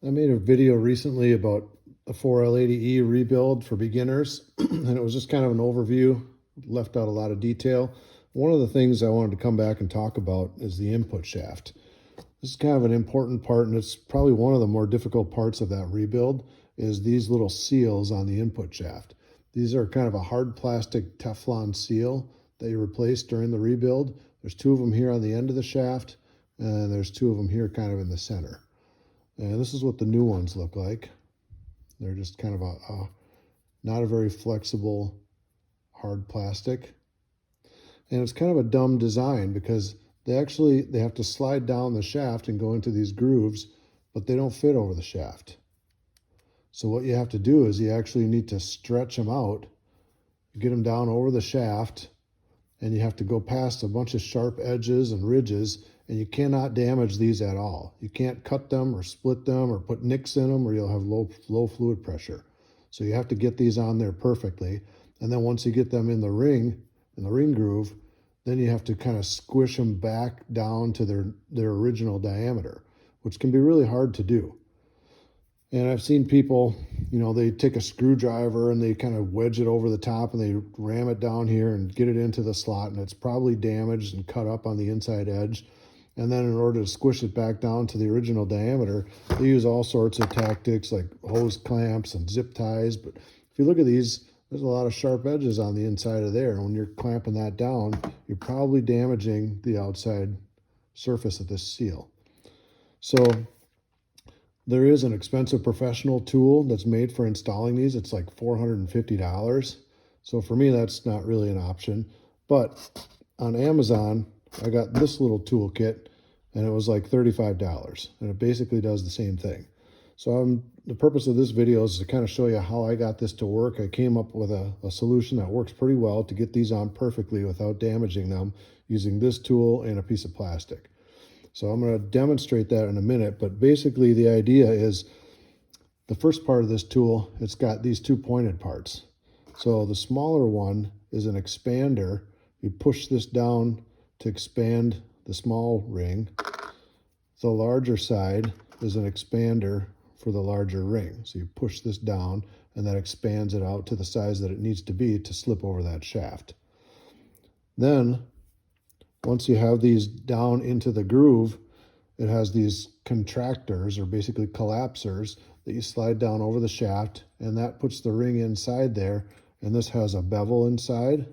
I made a video recently about the 4L80E rebuild for beginners, and it was just kind of an overview, left out a lot of detail. One of the things I wanted to come back and talk about is the input shaft. This is kind of an important part, and it's probably one of the more difficult parts of that rebuild, is these little seals on the input shaft. These are kind of a hard plastic Teflon seal that you replace during the rebuild. There's two of them here on the end of the shaft, and there's two of them here kind of in the center. And this is what the new ones look like. They're just kind of not a very flexible, hard plastic. And it's kind of a dumb design because they have to slide down the shaft and go into these grooves, but they don't fit over the shaft. So what you have to do is you actually need to stretch them out, get them down over the shaft, and you have to go past a bunch of sharp edges and ridges, and you cannot damage these at all. You can't cut them or split them or put nicks in them, or you'll have low fluid pressure. So you have to get these on there perfectly. And then once you get them in the ring groove, then you have to kind of squish them back down to their original diameter, which can be really hard to do. And I've seen people, they take a screwdriver and they kind of wedge it over the top and they ram it down here and get it into the slot, and it's probably damaged and cut up on the inside edge. And then in order to squish it back down to the original diameter, they use all sorts of tactics like hose clamps and zip ties. But if you look at these, there's a lot of sharp edges on the inside of there. And when you're clamping that down, you're probably damaging the outside surface of this seal. So there is an expensive professional tool that's made for installing these. It's like $450. So for me, that's not really an option. But on Amazon, I got this little toolkit, and it was like $35, and it basically does the same thing. So the purpose of this video is to kind of show you how I got this to work. I came up with a solution that works pretty well to get these on perfectly without damaging them using this tool and a piece of plastic. So I'm going to demonstrate that in a minute, but basically the idea is the first part of this tool, it's got these two pointed parts. So the smaller one is an expander. You push this down to expand the small ring. The larger side is an expander for the larger ring. So you push this down and that expands it out to the size that it needs to be to slip over that shaft. Then once you have these down into the groove, it has these contractors, or basically collapsers, that you slide down over the shaft, and that puts the ring inside there. And this has a bevel inside.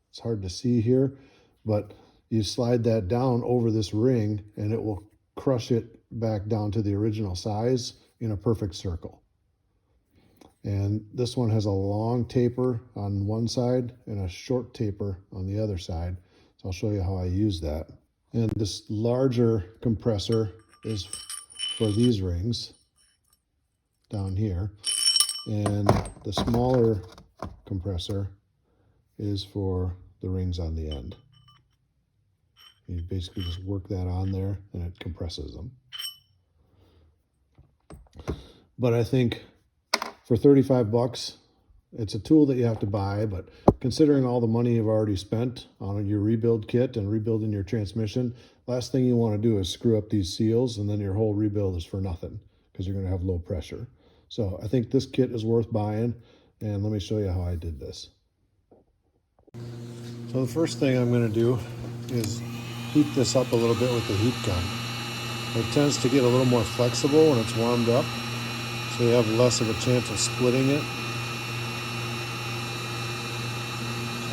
It's hard to see here, but you slide that down over this ring and it will crush it back down to the original size in a perfect circle. And this one has a long taper on one side and a short taper on the other side. So I'll show you how I use that. And this larger compressor is for these rings down here. And the smaller compressor is for the rings on the end. You basically just work that on there and it compresses them. But I think for 35 bucks, it's a tool that you have to buy, but considering all the money you've already spent on your rebuild kit and rebuilding your transmission, last thing you want to do is screw up these seals, and then your whole rebuild is for nothing because you're going to have low pressure. So I think this kit is worth buying, and let me show you how I did this. So the first thing I'm going to do is heat this up a little bit with the heat gun. It tends to get a little more flexible when it's warmed up, so you have less of a chance of splitting it.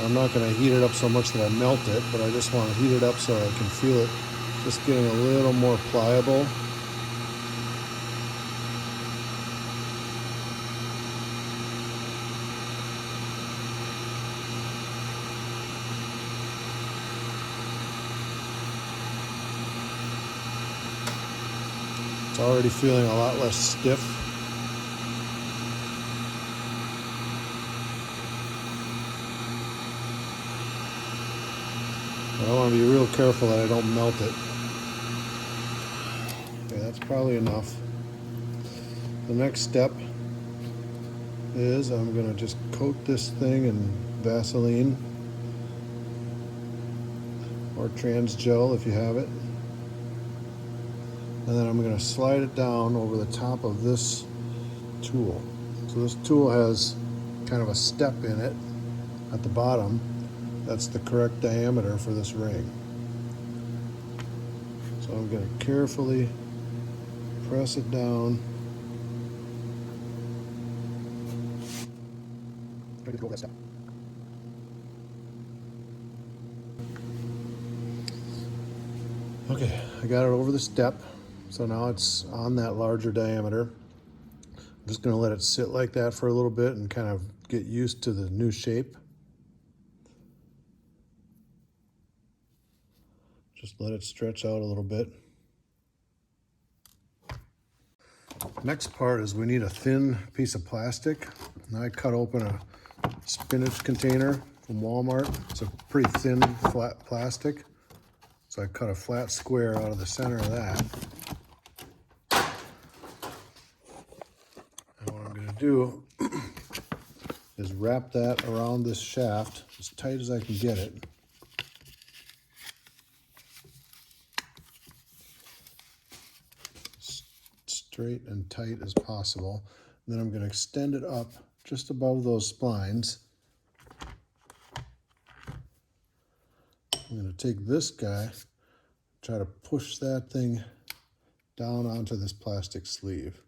I'm not going to heat it up so much that I melt it, but I just want to heat it up so I can feel it just getting a little more pliable. It's already feeling a lot less stiff. I want to be real careful that I don't melt it. Okay, that's probably enough. The next step is I'm going to just coat this thing in Vaseline or trans gel if you have it. And then I'm going to slide it down over the top of this tool. So this tool has kind of a step in it at the bottom. That's the correct diameter for this ring. So I'm going to carefully press it down. Okay, I got it over the step. So now it's on that larger diameter. I'm just going to let it sit like that for a little bit and kind of get used to the new shape. Just let it stretch out a little bit. Next part is we need a thin piece of plastic. Now I cut open a spinach container from Walmart. It's a pretty thin, flat plastic. So I cut a flat square out of the center of that. And what I'm going to do is wrap that around this shaft as tight as I can get it. Straight and tight as possible. And then I'm going to extend it up just above those splines. I'm going to take this guy, try to push that thing down onto this plastic sleeve.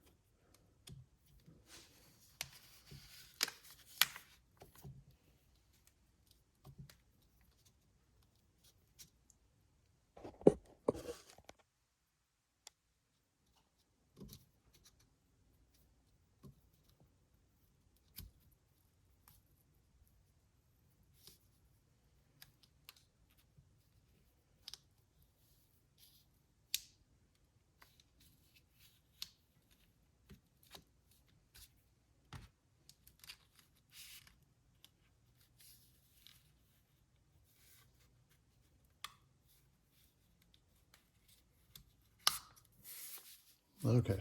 Okay,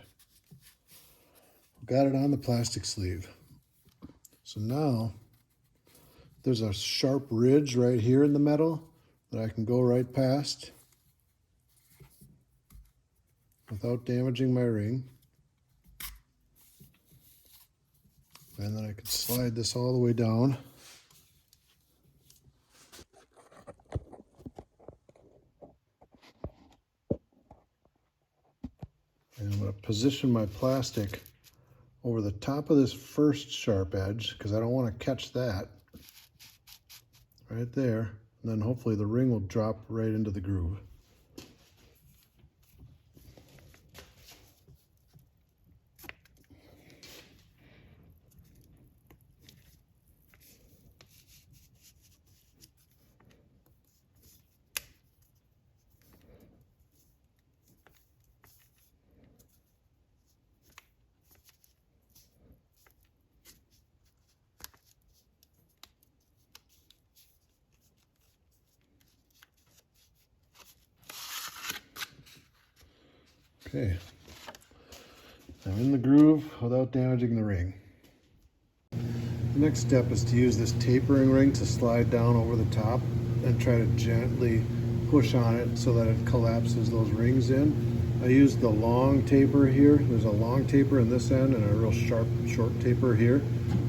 got it on the plastic sleeve. So now there's a sharp ridge right here in the metal that I can go right past without damaging my ring. And then I can slide this all the way down. And I'm going to position my plastic over the top of this first sharp edge because I don't want to catch that right there. And then hopefully the ring will drop right into the groove. Okay, I'm in the groove without damaging the ring. The next step is to use this tapering ring to slide down over the top and try to gently push on it so that it collapses those rings in. I used the long taper here. There's a long taper in this end and a real sharp, short taper here.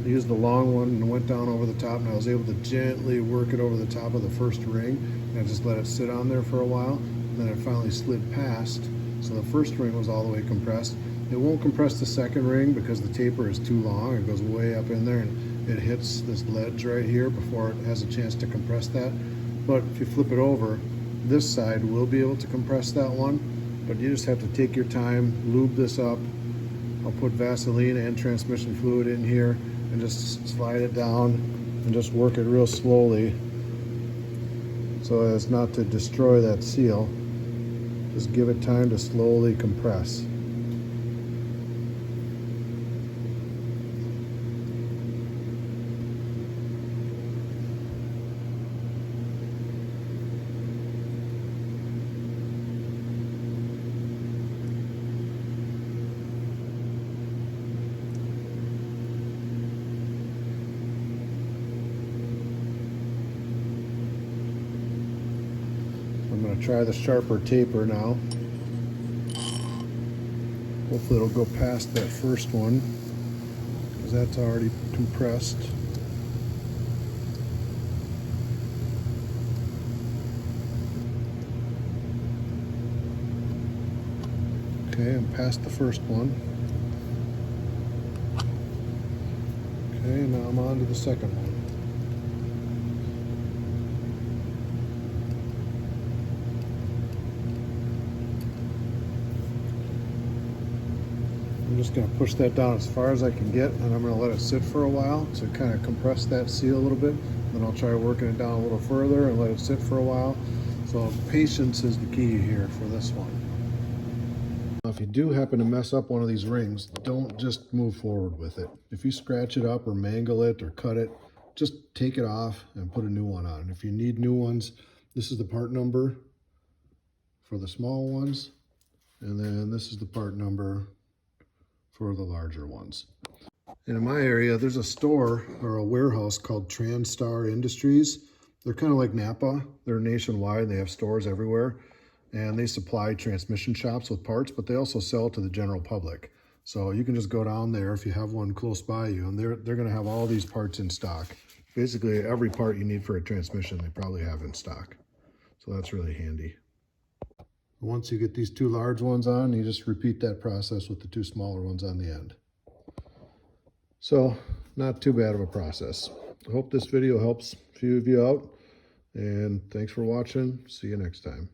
I used the long one and went down over the top, and I was able to gently work it over the top of the first ring. And I just let it sit on there for a while, and then it finally slid past. So the first ring was all the way compressed. It won't compress the second ring because the taper is too long. It goes way up in there and it hits this ledge right here before it has a chance to compress that. But if you flip it over, this side will be able to compress that one, but you just have to take your time, lube this up. I'll put Vaseline and transmission fluid in here and just slide it down and just work it real slowly so as not to destroy that seal. Just give it time to slowly compress. I'm going to try the sharper taper now. Hopefully it'll go past that first one, because that's already compressed. Okay, I'm past the first one. Okay, now I'm on to the second one. I'm just going to push that down as far as I can get, and I'm going to let it sit for a while to kind of compress that seal a little bit. Then I'll try working it down a little further and let it sit for a while. So patience is the key here for this one. Now, if you do happen to mess up one of these rings, don't just move forward with it. If you scratch it up or mangle it or cut it, just take it off and put a new one on. If you need new ones, this is the part number for the small ones, and then this is the part number for the larger ones. And in my area, there's a store or a warehouse called TransStar Industries. They're kind of like Napa. They're nationwide. They have stores everywhere. And they supply transmission shops with parts, but they also sell to the general public. So you can just go down there if you have one close by you, and they're going to have all these parts in stock. Basically, every part you need for a transmission, they probably have in stock. So that's really handy. Once you get these two large ones on, you just repeat that process with the two smaller ones on the end. So, not too bad of a process. I hope this video helps a few of you out, and thanks for watching. See you next time.